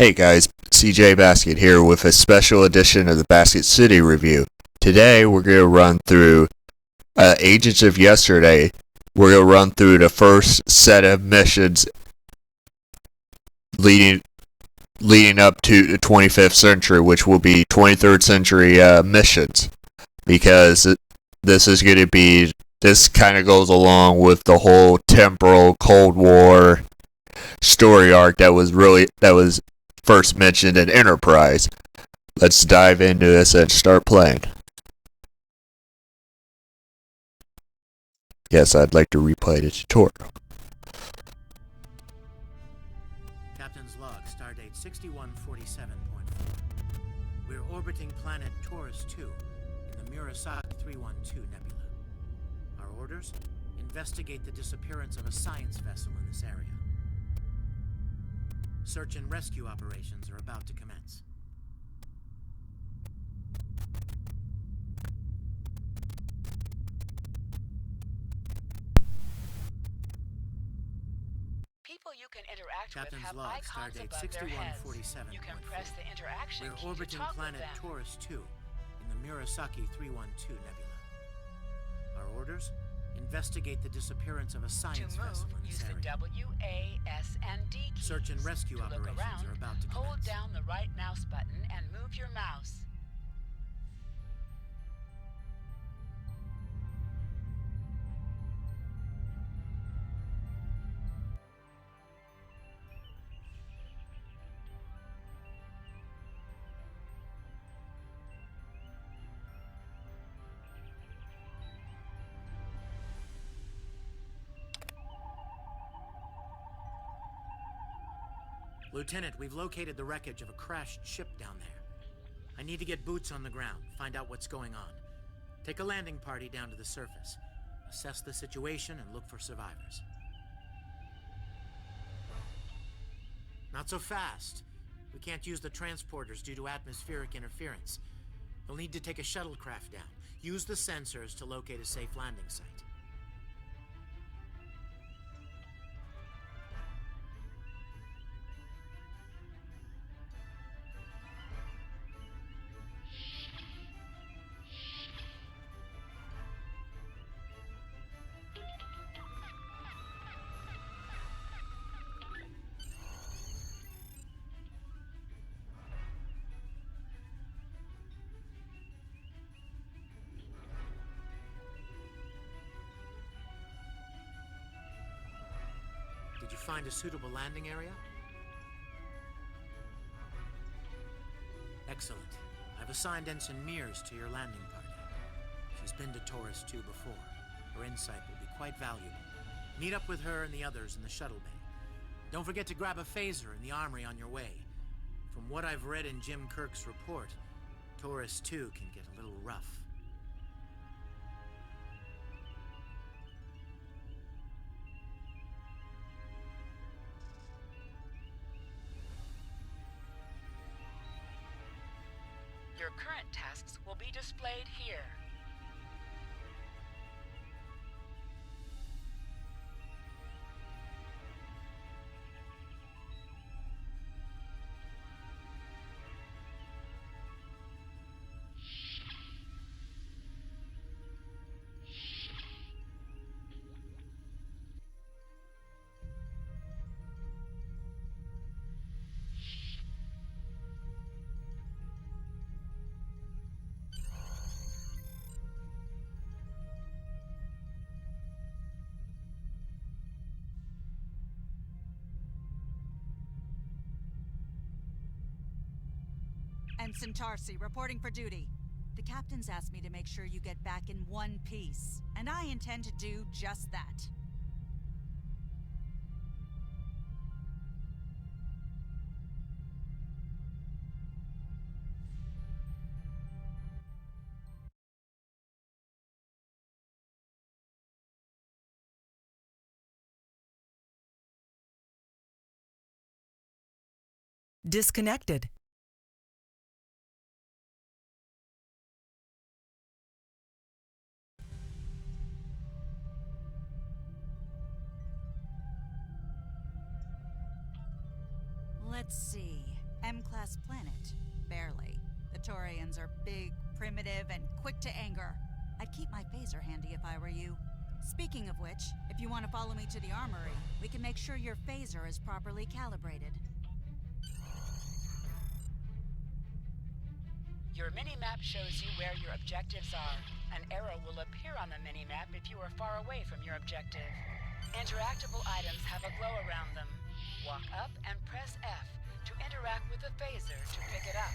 Hey guys, CJ Basket here with a special edition of the Basket City review. Today we're going to run through Agents of Yesterday. We're going to run through the first set of missions leading up to the 25th century, which will be 23rd century missions. Because this kind of goes along with the whole temporal Cold War story arc that was first mentioned in Enterprise. Let's dive into this and start playing. Yes, I'd like to replay the tutorial. Captain's log, stardate 6147.4. We're orbiting planet Taurus 2 in the Murasaki 312 nebula. Our orders? Investigate the disappearance of a science vessel in this area. Search and rescue operations are about to commence. People you can interact Captain's with have log, icons stardate above their heads. 6147.4. You can press the interaction key We're to orbiting talk planet with them. Taurus 2 in the Murasaki 312 nebula. Our orders? Investigate the disappearance of a To science vessel move, in this use the area. W, A, S, and D keys. Search and rescue to look operations around, are about to hold commence. down the right mouse button and move your mouse. Lieutenant, we've located the wreckage of a crashed ship down there. I need to get boots on the ground, find out what's going on. Take a landing party down to the surface. Assess the situation and look for survivors. Not so fast. We can't use the transporters due to atmospheric interference. You'll need to take a shuttlecraft down. Use the sensors to locate a safe landing site. Did you find a suitable landing area? Excellent. I've assigned Ensign Mears to your landing party. She's been to Taurus 2 before. Her insight will be quite valuable. Meet up with her and the others in the shuttle bay. Don't forget to grab a phaser in the armory on your way. From what I've read in Jim Kirk's report, Taurus 2 can get a little rough. Your current tasks will be displayed here. Ensign Tarsi, reporting for duty. The captain's asked me to make sure you get back in one piece, and I intend to do just that. Disconnected. Let's see. M-class planet. Barely. The Taurians are big, primitive, and quick to anger. I'd keep my phaser handy if I were you. Speaking of which, if you want to follow me to the armory, we can make sure your phaser is properly calibrated. Your mini-map shows you where your objectives are. An arrow will appear on the mini-map if you are far away from your objective. Interactable items have a glow around them. Walk up and press F to interact with the phaser to pick it up.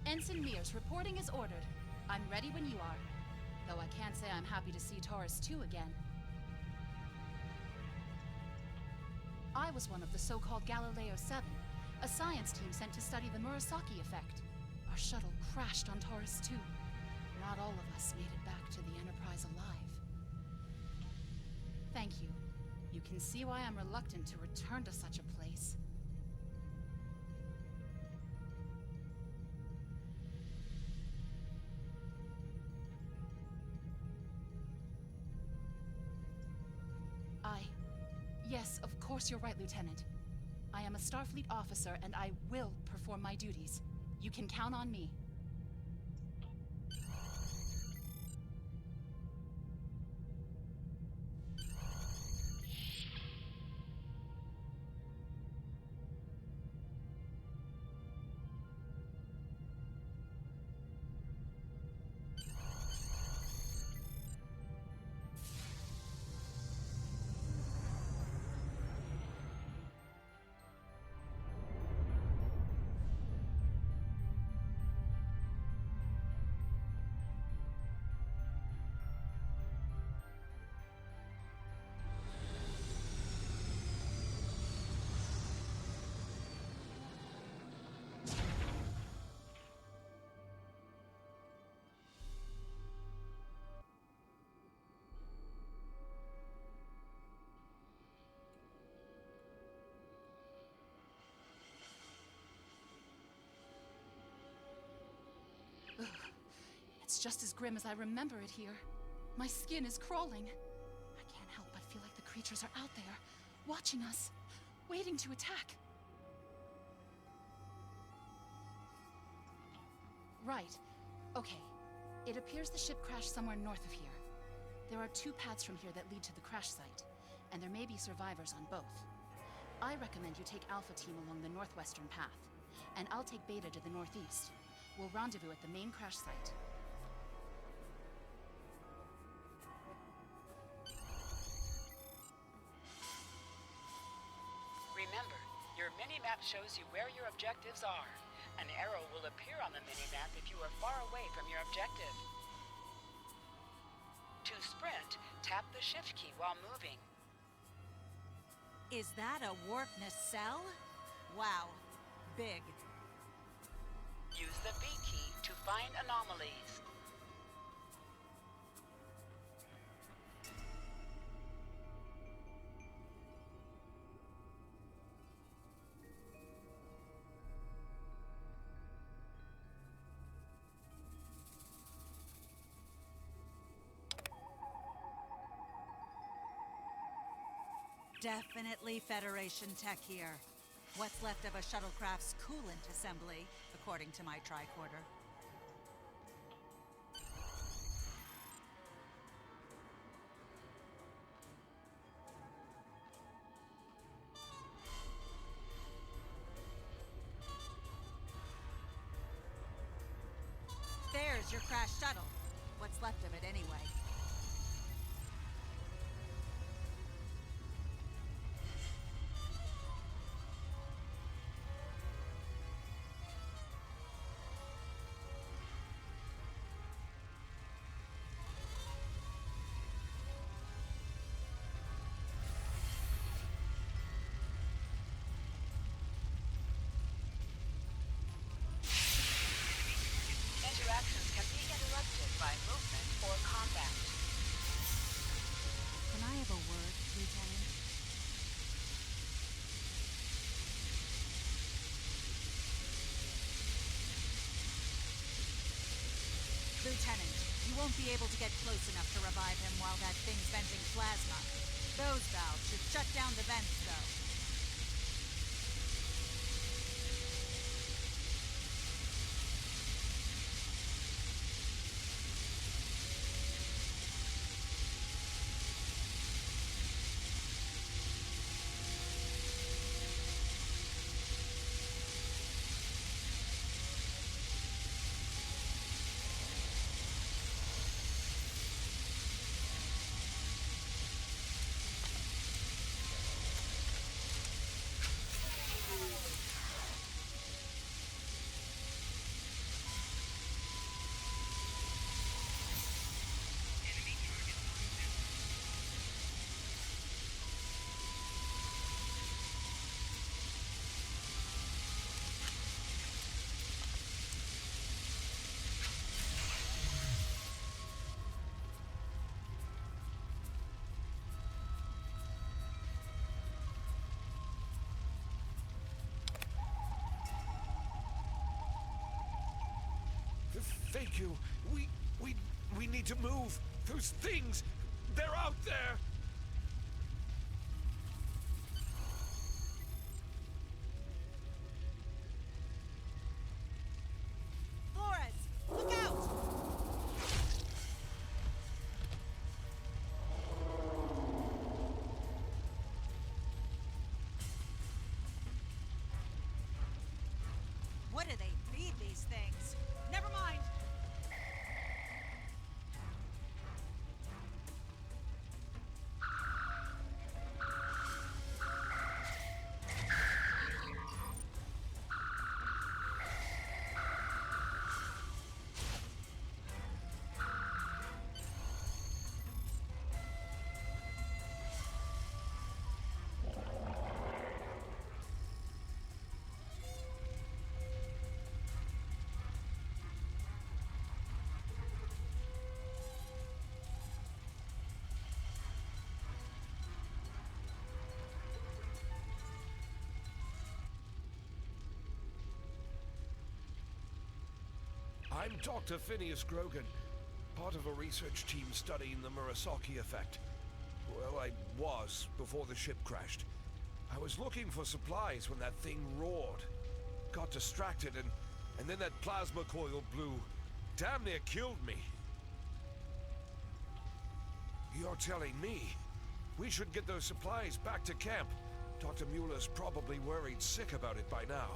Ensign Mears, reporting as ordered. I'm ready when you are. Though I can't say I'm happy to see Taurus 2 again. I was one of the so-called Galileo 7, a science team sent to study the Murasaki effect. Our shuttle crashed on Taurus 2. Not all of us made it back to the Enterprise alive. Thank you. You can see why I'm reluctant to return to such a place. Yes, of course you're right, Lieutenant. I am a Starfleet officer, and I will perform my duties. You can count on me. Ugh. It's just as grim as I remember it here. My skin is crawling. I can't help but feel like the creatures are out there, watching us, waiting to attack. Right. Okay. It appears the ship crashed somewhere north of here. There are 2 paths from here that lead to the crash site, and there may be survivors on both. I recommend you take Alpha Team along the northwestern path, and I'll take Beta to the northeast. We'll rendezvous at the main crash site. Remember, your mini-map shows you where your objectives are. An arrow will appear on the mini-map if you are far away from your objective. To sprint, tap the shift key while moving. Is that a warp nacelle? Wow. Big. Use the B key to find anomalies. Definitely Federation tech here. What's left of a shuttlecraft's coolant assembly, according to my tricorder. There's your crashed shuttle. What's left of it, anyway. Interactions can be interrupted by movement or combat. Can I have a word, Lieutenant? Lieutenant, you won't be able to get close enough to revive him while that thing's venting plasma. Those valves should shut down the vents, though. Thank you. We need to move. Those things, they're out there. Flores, look out! What do they feed these things? Never mind. I'm Dr. Phineas Grogan, part of a research team studying the Murasaki effect. Well, I was before the ship crashed. I was looking for supplies when that thing roared. Got distracted and then that plasma coil blew. Damn near killed me. You're telling me we should get those supplies back to camp. Dr. Mueller's probably worried sick about it by now.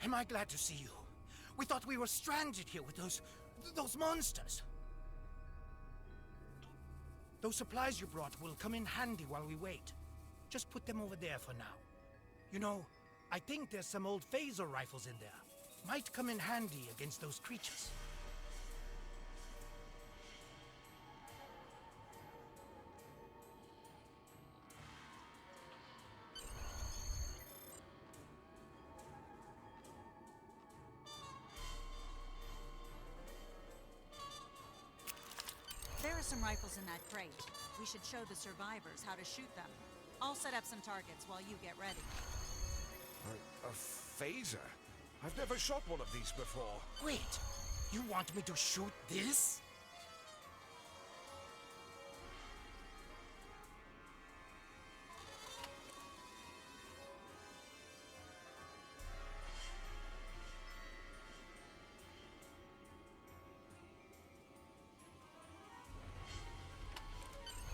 Am I glad to see you? We thought we were stranded here with those monsters. Those supplies you brought will come in handy while we wait. Just put them over there for now. You know, I think there's some old phaser rifles in there. Might come in handy against those creatures. some rifles in that crate. We should show the survivors how to shoot them. I'll set up some targets while you get ready. A phaser? I've never shot one of these before. Wait, you want me to shoot this?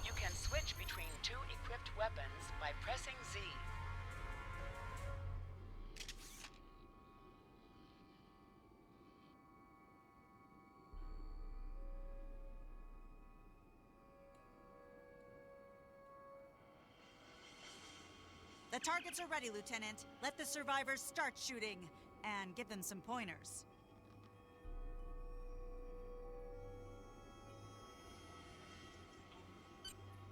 You can switch between two equipped weapons by pressing Z. The targets are ready, Lieutenant. Let the survivors start shooting. And give them some pointers.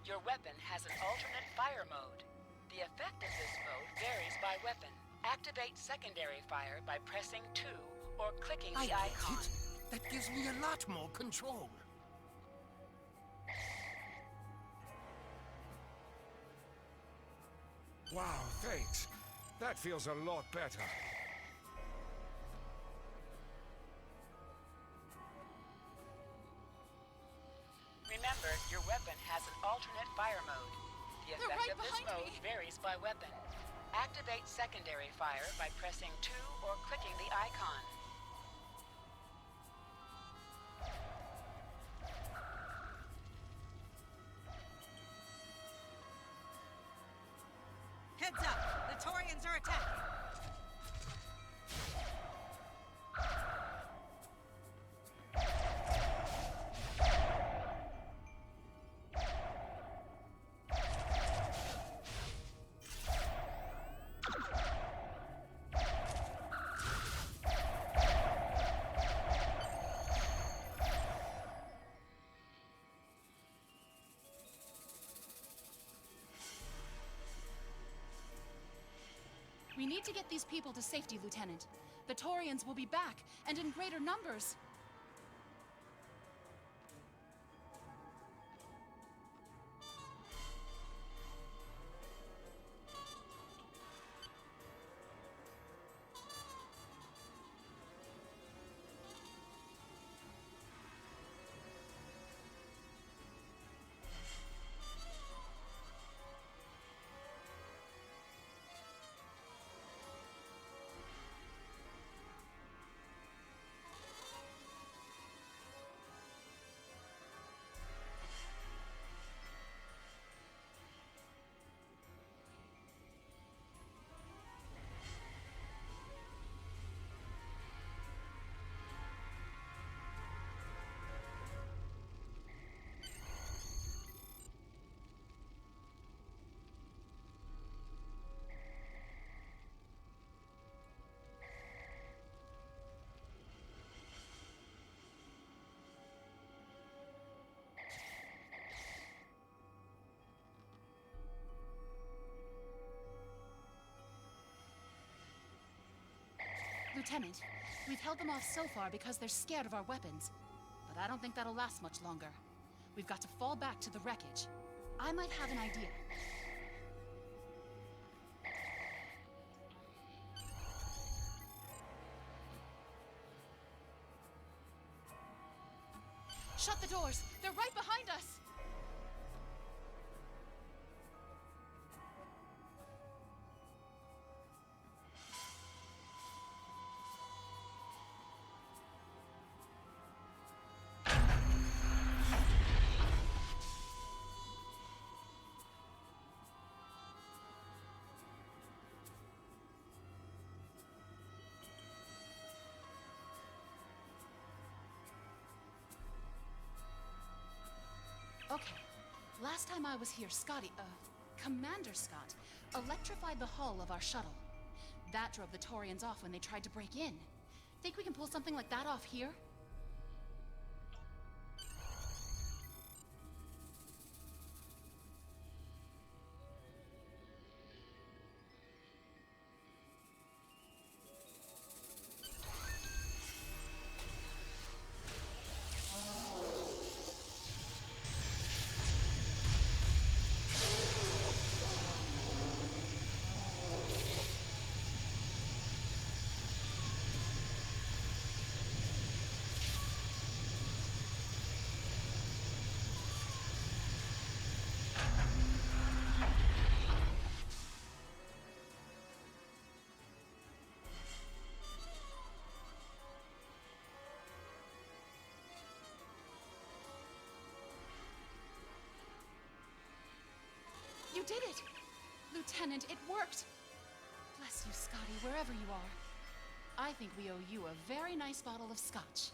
Your weapon has an alternate fire mode. The effect of this mode varies by weapon. Activate secondary fire by pressing 2 or clicking I the get icon. it. That gives me a lot more control. Wow, thanks. That feels a lot better. Remember, your weapon has an alternate fire mode. The They're effect right of this behind mode me. varies by weapon. Activate secondary fire by pressing 2 or clicking the icon. Heads up! The Taurians are attacking! We need to get these people to safety, Lieutenant. The Taurians will be back, and in greater numbers. Lieutenant, we've held them off so far because they're scared of our weapons. But I don't think that'll last much longer. We've got to fall back to the wreckage. I might have an idea. Shut the doors! They're right behind us! Okay. Last time I was here, Commander Scott, electrified the hull of our shuttle. That drove the Taurians off when they tried to break in. Think we can pull something like that off here? Lieutenant, it worked! Bless you, Scotty, wherever you are. I think we owe you a very nice bottle of scotch.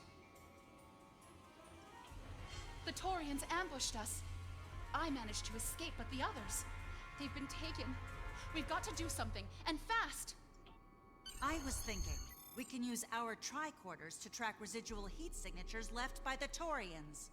The Taurians ambushed us. I managed to escape, but the others, they've been taken. We've got to do something, and fast! I was thinking, we can use our tricorders to track residual heat signatures left by the Taurians.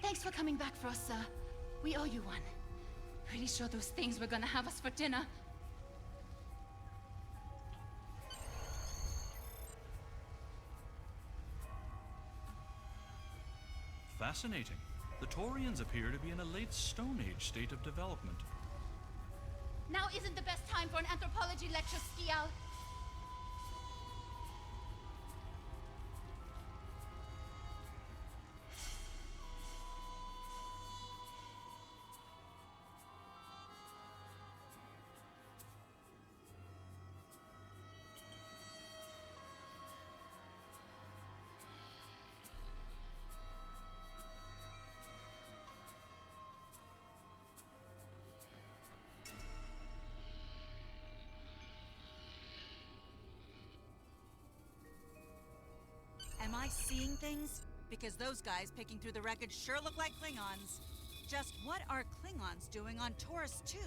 Thanks for coming back for us, sir. We owe you one. Pretty sure those things were gonna have us for dinner. Fascinating. The Taurians appear to be in a late Stone Age state of development. Now isn't the best time for an anthropology lecture, Skial. Am I seeing things? Because those guys picking through the wreckage sure look like Klingons. Just what are Klingons doing on Taurus 2?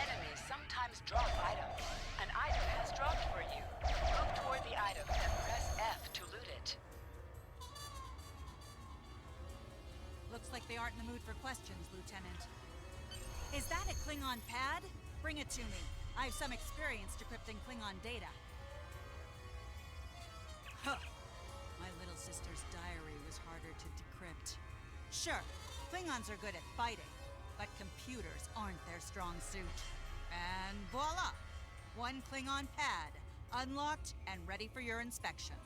Enemies sometimes drop items. An item has dropped for you. Move toward the item and press F to loot it. Looks like they aren't in the mood for questions, Lieutenant. Is that a Klingon pad? Bring it to me. I have some experience decrypting Klingon data. Huh. My little sister's diary was harder to decrypt. Sure, Klingons are good at fighting, but computers aren't their strong suit. And voila! One Klingon pad, unlocked and ready for your inspection.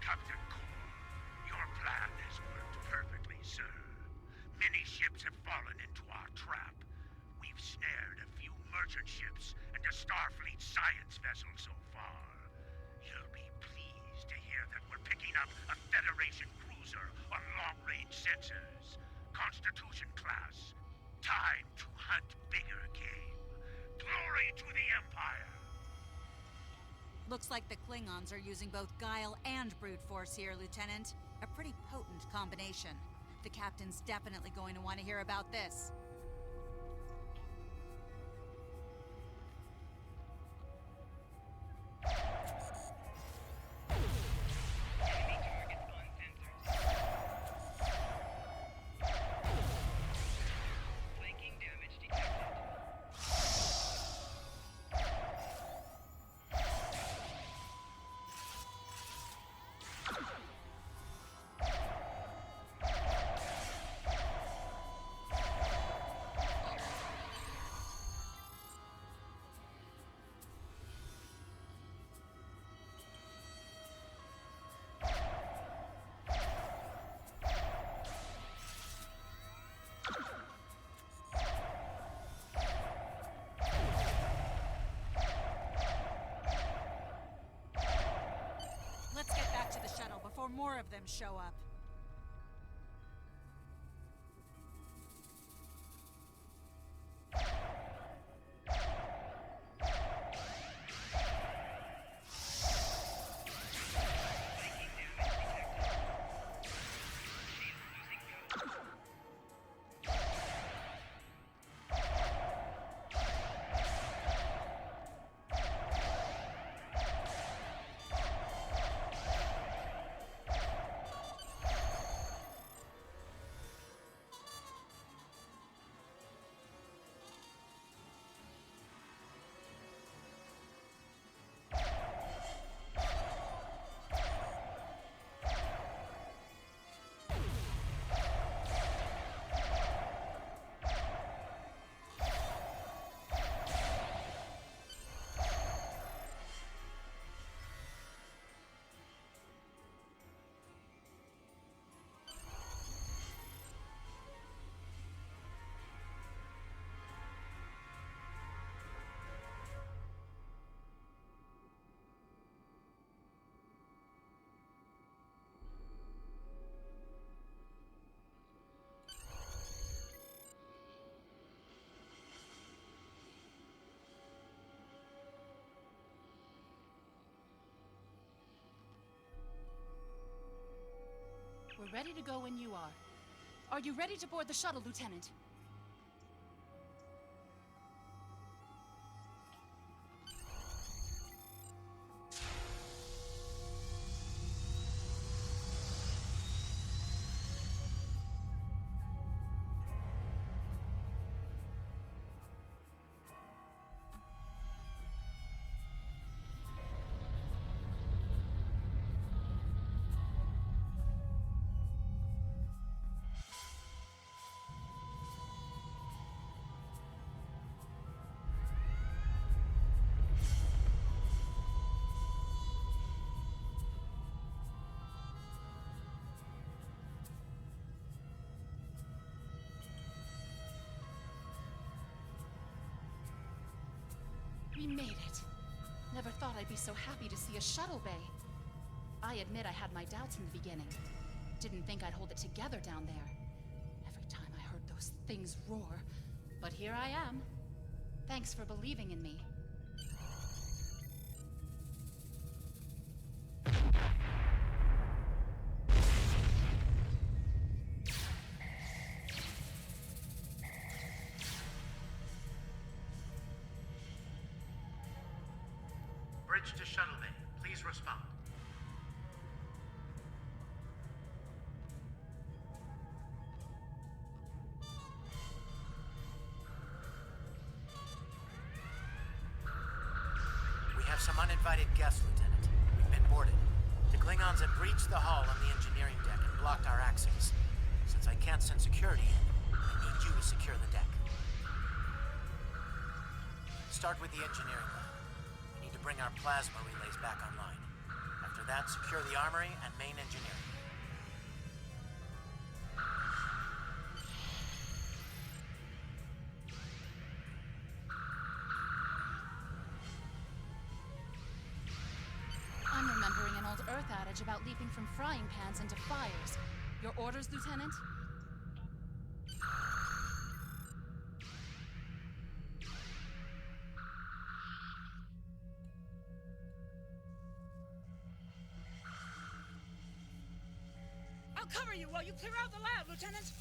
Captain Core, your plan has worked perfectly, sir. Many ships have fallen into our trap. We've snared a few merchant ships and a Starfleet science vessel so far. You'll be pleased to hear that we're picking up a Federation cruiser on long-range sensors. Constitution class. Time to hunt bigger game. Glory to the Empire! Looks like the Klingons are using both guile and brute force here, Lieutenant. A pretty potent combination. The captain's definitely going to want to hear about this. Let's get back to the shuttle before more of them show up. We're ready to go when you are. Are you ready to board the shuttle, Lieutenant? We made it. Never thought I'd be so happy to see a shuttle bay. I admit I had my doubts in the beginning. Didn't think I'd hold it together down there. Every time I heard those things roar. But here I am. Thanks for believing in me. Bridge to shuttle bay. Please respond. some uninvited guests, Lieutenant. We've been boarded. The Klingons have breached the hull on the engineering deck and blocked our access. Since I can't send security in, I need you to secure the deck. Start with the engineering lab. We need to bring our plasma relays back online. After that, secure the armory and main engineering. I'm remembering an old Earth adage about leaping from frying pans into fires. Your orders, Lieutenant? I'll cover you while you clear out the lab, Lieutenant!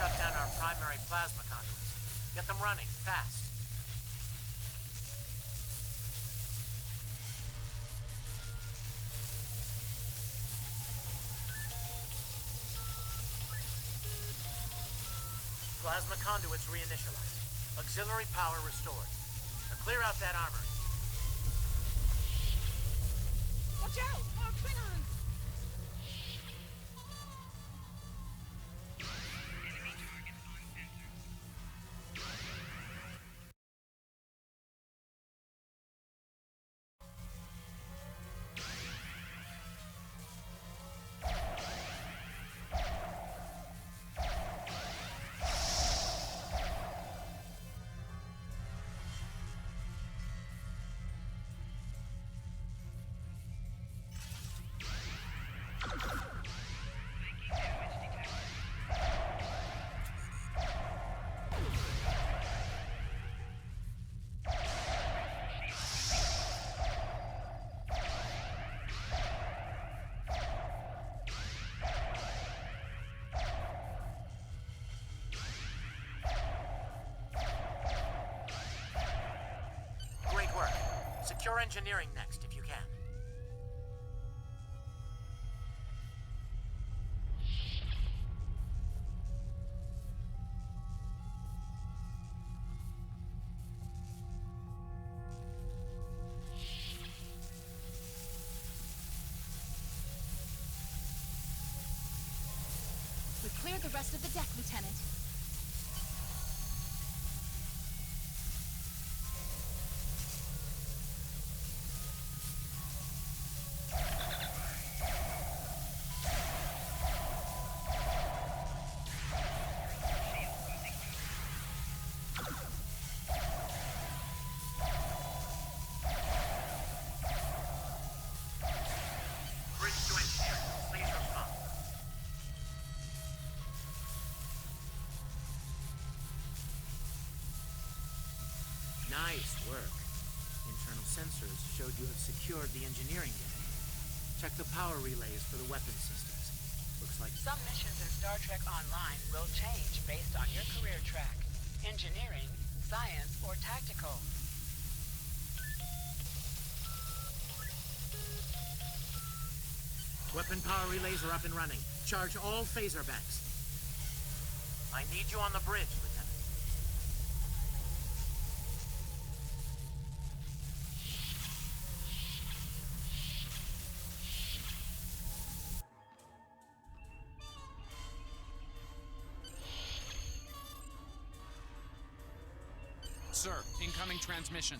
Shut down our primary plasma conduits. Get them running, fast. Plasma conduits reinitialized. Auxiliary power restored. Now clear out that armory. Watch out! More Klingons! Great work. Secure engineering next, if you can. We cleared the rest of the deck, Lieutenant. Bridge to engineering. Please respond. Nice work. Internal sensors showed you have secured the engineering deck. Check the power relays for the weapon systems. Looks like Some missions in Star Trek Online will change based on your career track. Engineering, science, or tactical. weapon power relays are up and running. Charge all phaser banks. I need you on the bridge, Lieutenant. Sir, incoming transmission.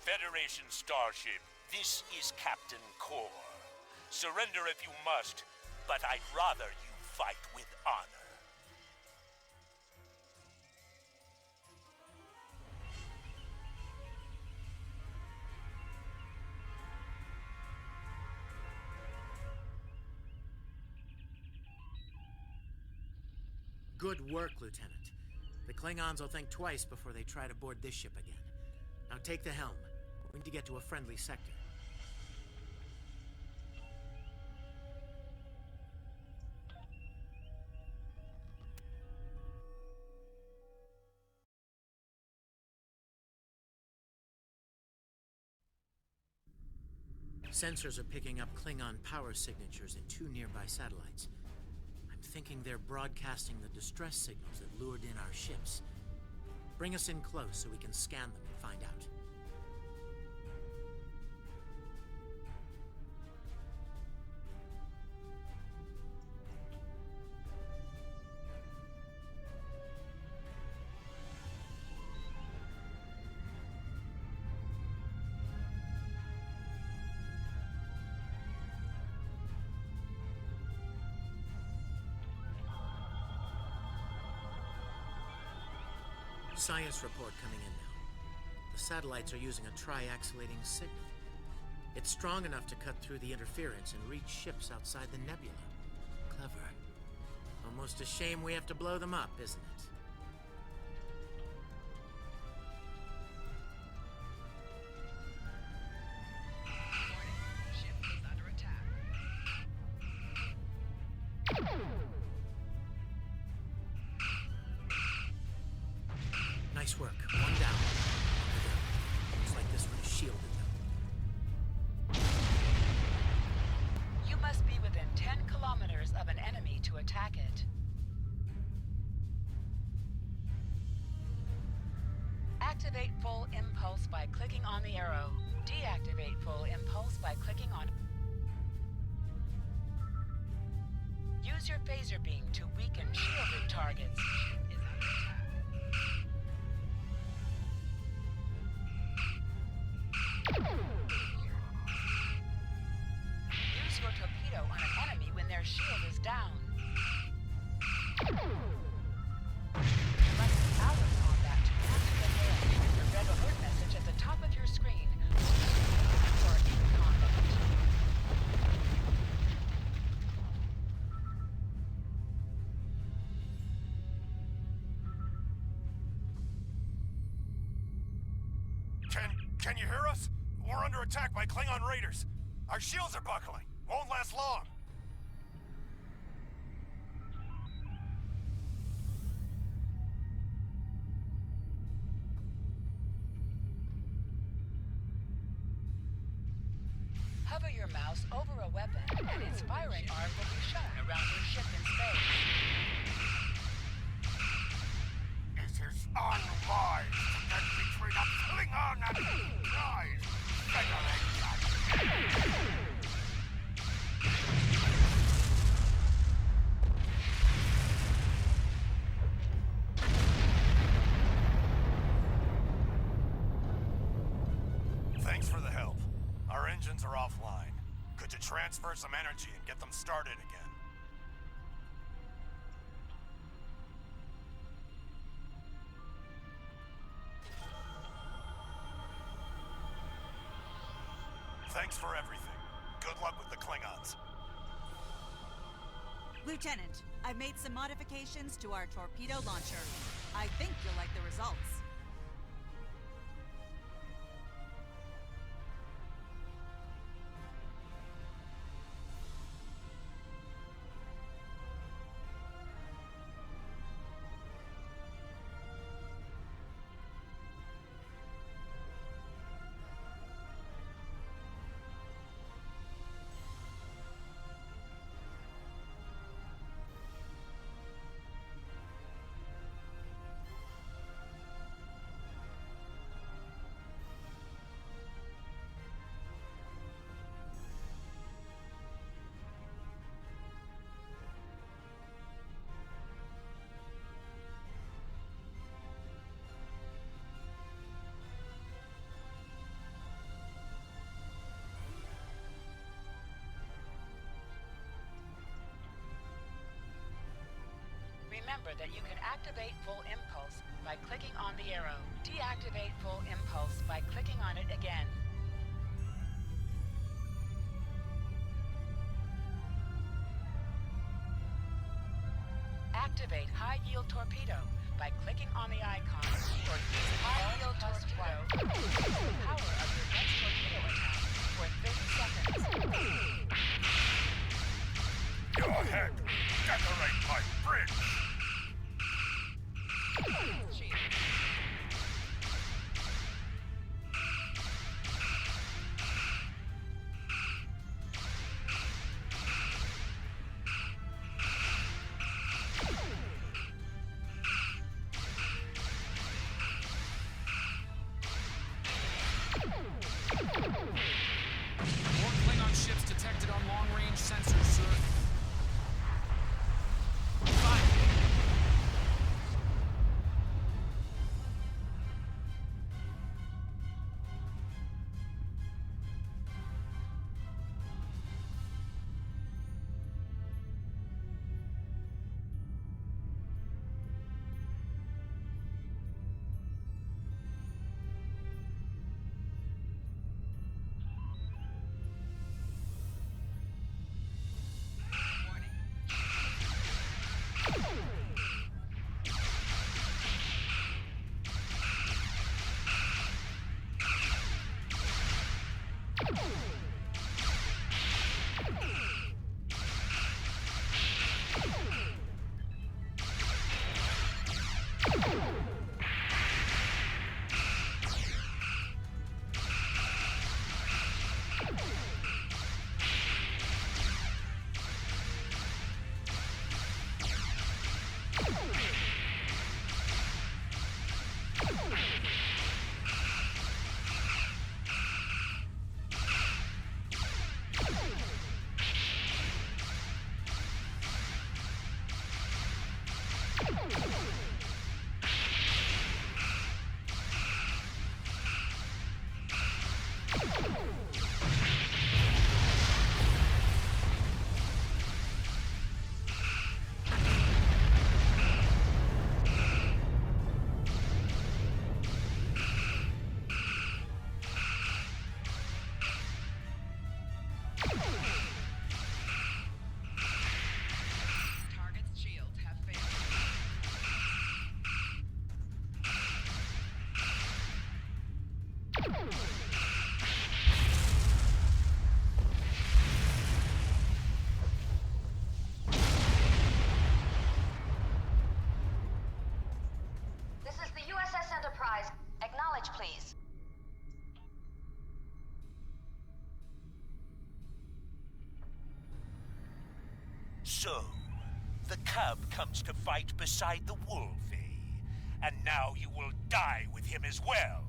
Federation starship, this is Captain Core. Surrender if you must, but I'd rather you fight with honor. Good work, Lieutenant. The Klingons will think twice before they try to board this ship again. Now take the helm. We need to get to a friendly sector. Sensors are picking up Klingon power signatures in 2 nearby satellites. I'm thinking they're broadcasting the distress signals that lured in our ships. Bring us in close so we can scan them and find out. Science report coming in now. The satellites are using a triaxulating signal. It's strong enough to cut through the interference and reach ships outside the nebula. Clever. Almost a shame we have to blow them up, isn't it? Ship is under attack. Nice work. One down. Looks like this one is shielded, though. You must be within 10 kilometers of an enemy to attack it. Activate full impulse by clicking on the arrow. Deactivate full impulse by clicking on... Use your phaser beam to weaken shielded targets. Ship is under attack. Use your torpedo on an enemy when their shield is down. You must be out of combat to answer the hail. The red alert message at the top of your screen for in combat. Can you hear us? We're under attack by Klingon raiders. Our shields are buckling. Won't last long. Hover your mouse over a weapon, and its firing arm will be shown around your ship in space. It is unwise to get between a Klingon and prize Federation. Thanks for the help. Our engines are offline. Could you transfer some energy and get them started again? Thanks for everything. Good luck with the Klingons. Lieutenant, I've made some modifications to our torpedo launcher. I think you'll like the results. Remember that you can activate full impulse by clicking on the arrow. Deactivate full impulse by clicking on it again. Activate high-yield torpedo by clicking on the icon or use high-yield torpedo to increase the power of your next torpedo attack for 30 seconds. Your head! Decorate my bridge! More Klingon ships detected on long-range sensors, sir. Fine. Target's shields have failed. This is the USS Enterprise. Acknowledge, please. So, the cub comes to fight beside the wolf, eh? And now you will die with him as well.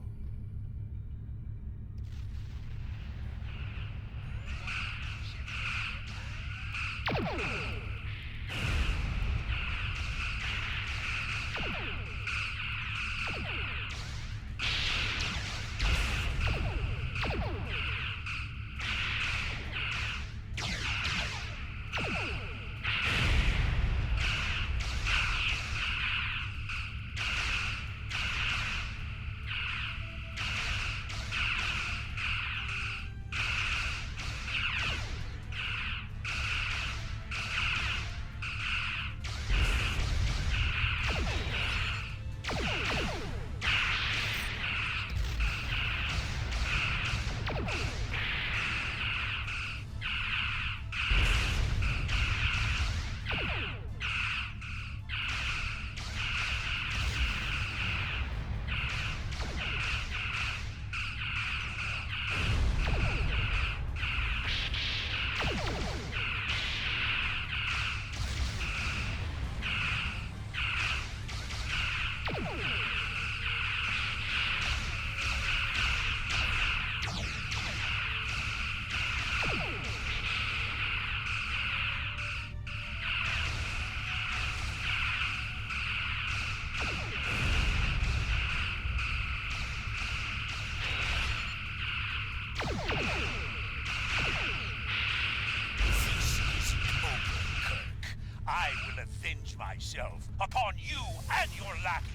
myself upon you and your lackey.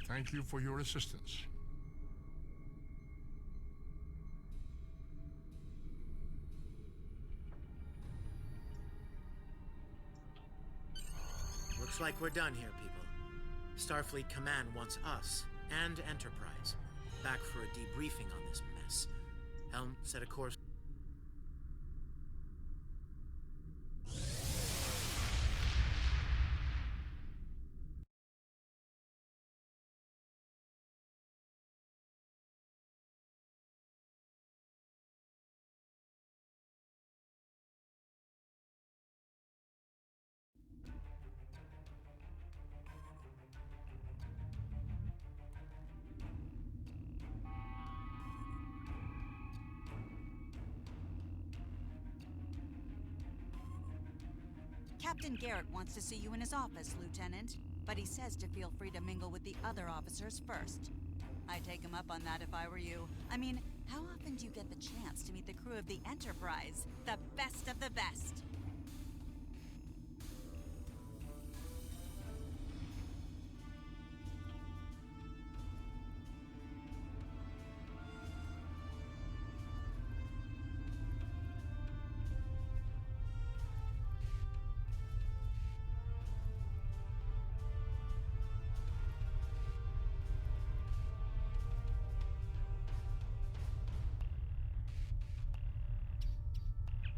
Thank you for your assistance. Looks like we're done here, people. Starfleet Command wants us and Enterprise back for a debriefing on this mess. Helm, set a course. Captain Garrett wants to see you in his office, Lieutenant, but he says to feel free to mingle with the other officers first. I'd take him up on that if I were you. I mean, how often do you get the chance to meet the crew of the Enterprise? The best of the best!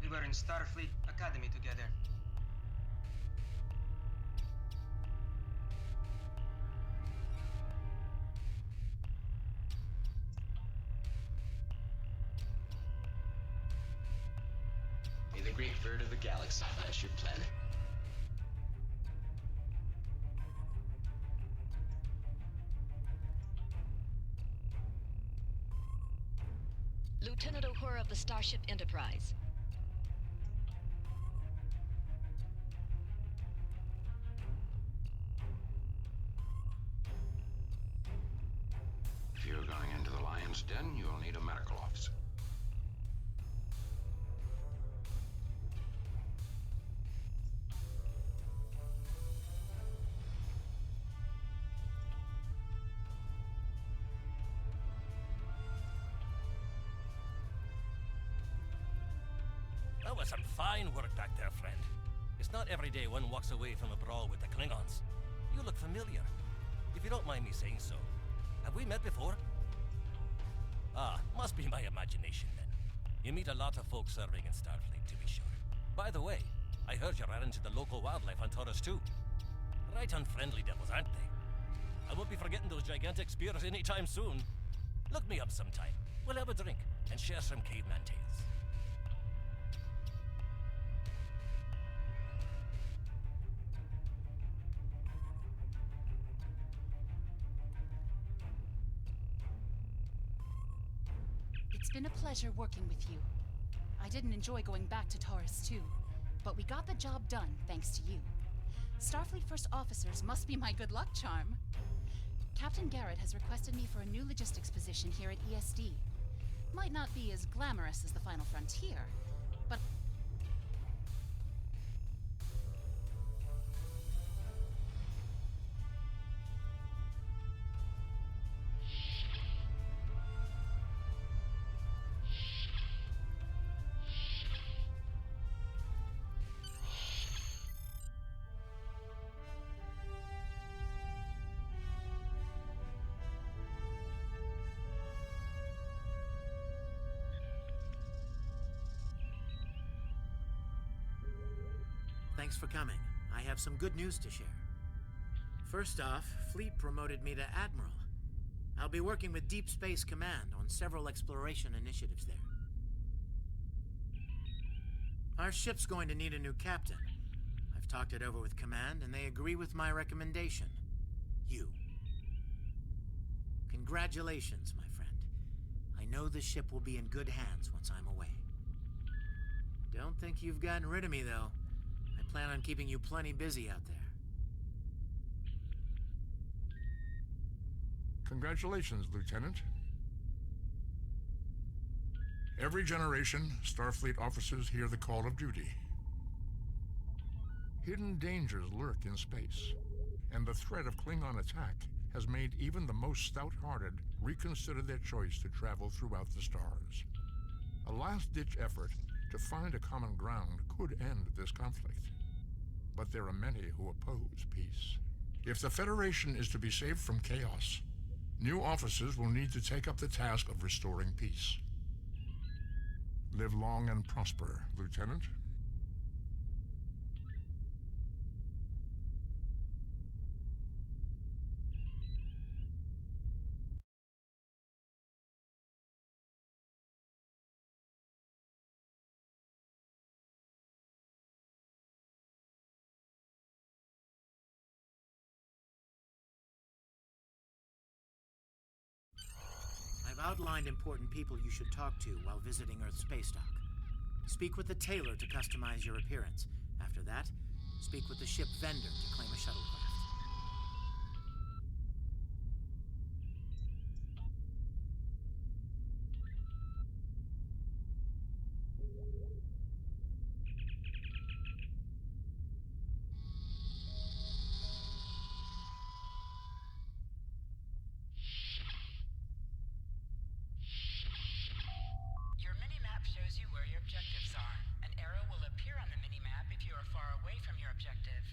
We were in Starfleet Academy together. May the great bird of the galaxy bless your planet. Lieutenant Uhura of the Starship Enterprise. If you're going into the Lion's Den, you'll need a medical officer. That was some fine work back there, friend. It's not every day one walks away from a brawl with the Klingons. You look familiar. If you don't mind me saying so. Have we met before? Ah, must be my imagination then. You meet a lot of folks serving in Starfleet, to be sure. By the way, I heard you ran into the local wildlife on Taurus too. Right unfriendly devils, aren't they? I won't be forgetting those gigantic spears anytime soon. Look me up sometime. We'll have a drink and share some caveman tales. It's been a pleasure working with you. I didn't enjoy going back to Taurus 2, but we got the job done thanks to you. Starfleet First Officers must be my good luck charm. Captain Garrett has requested me for a new logistics position here at ESD. Might not be as glamorous as the Final Frontier, but Thanks for coming. I have some good news to share. First off, Fleet promoted me to Admiral. I'll be working with Deep Space Command on several exploration initiatives there. Our ship's going to need a new captain. I've talked it over with Command, and they agree with my recommendation. You. Congratulations, my friend. I know the ship will be in good hands once I'm away. Don't think you've gotten rid of me, though. I plan on keeping you plenty busy out there. Congratulations, Lieutenant. Every generation, Starfleet officers hear the call of duty. Hidden dangers lurk in space, and the threat of Klingon attack has made even the most stout-hearted reconsider their choice to travel throughout the stars. A last-ditch effort to find a common ground could end this conflict. But there are many who oppose peace. If the Federation is to be saved from chaos, new officers will need to take up the task of restoring peace. Live long and prosper, Lieutenant. I've outlined important people you should talk to while visiting Earth Space Dock. Speak with the tailor to customize your appearance. After that, speak with the ship vendor to claim a shuttlecraft. Your minimap shows you where your objectives are. An arrow will appear on the minimap if you are far away from your objective.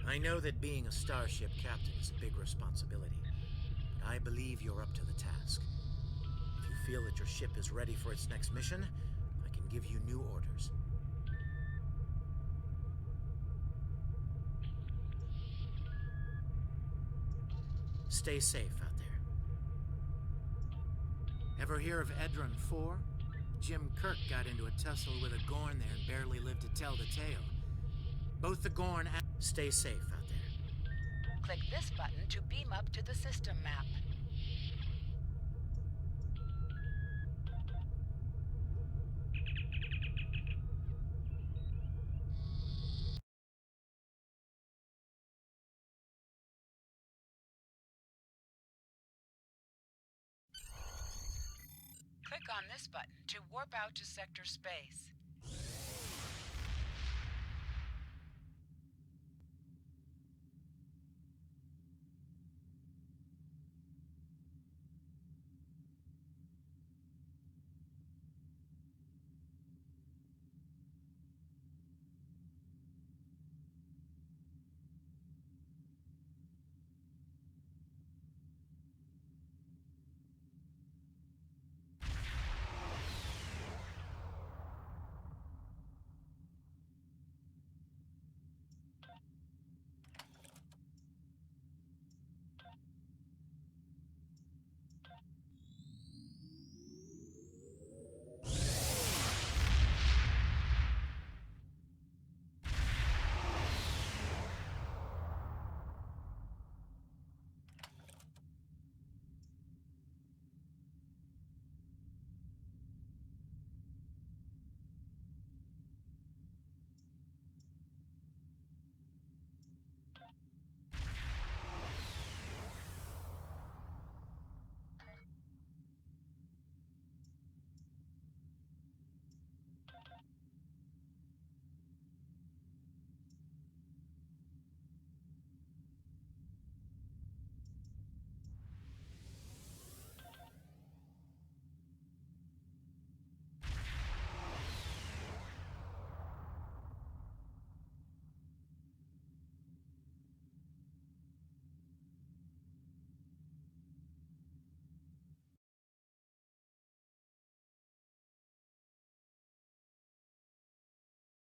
I know that being a starship captain is a big responsibility, but I believe you're up to the task. If you feel that your ship is ready for its next mission, I can give you new orders. Stay safe out there. Ever hear of Edron 4? Jim Kirk got into a tussle with a Gorn there and barely lived to tell the tale. Both the Gorn and... Stay safe out there. Click this button to beam up to the system map. Click on this button to warp out to sector space.